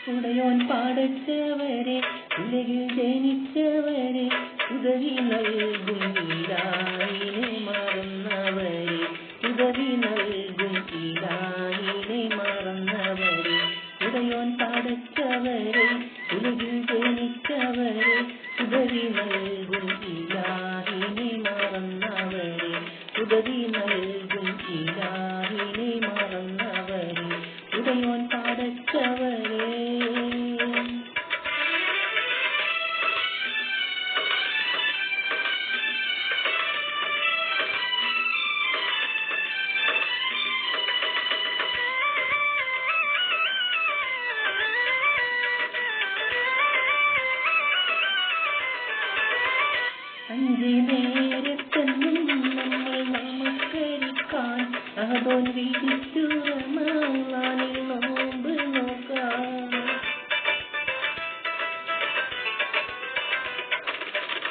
ഉടയോൻ പാടച്ചവരെ ഉലകിൽ ജനിച്ചവരെ ഉദവി നൽകും ഇലാഹിനെ മറന്നവരെ ഉദവി നൽകും ഇലാഹിനെ മറന്നവരെ ഉടയോൻ പാടച്ചവരെ ഉലകിൽ ജനിച്ചവരെ ഉദവി നൽകും ഇലാഹിനെ മറന്നവരെ ഉദവി നൽകും ഇലാഹിനെ മറന്നവരെ ഉടയോൻ പാടച്ചവരെ അഞ്ചു നേരത്തെന്നും നമ്മൾ നമസ്കരിക്കാൻ അഹദോൻ വിധിച്ചു റമളാനിൽ നോമ്പ് നോക്കാം.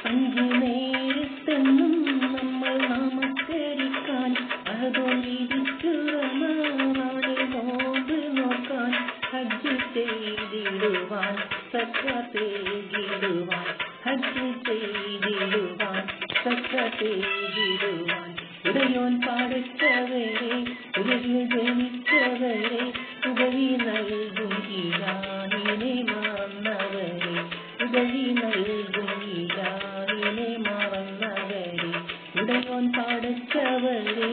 അഞ്ചു നേരത്തെന്നും നമ്മൾ നമസ്കരിക്കാൻ അഹദോൻ വിധിച്ചു റമളാനിൽ നോമ്പ് നോക്കാൻ. ഹജ്ജ് ചെയ്തിടുവാൻ സക്കാത്തേകിടുവാൻ ഹജ്ജ് ചെയ്തിടുവാൻ സക്കാത്തേകിടുവാൻ ഉടയോൻ പാടച്ചവരെ ഉലകിൽ ജനിച്ചവരെ ഉദവി നൽകും ഇലാഹിനെ മറന്നവരെ ഉദവി നൽകും ഇലാഹിനെ മറന്നവരെ ഉടയോൻ പാടച്ചവരെ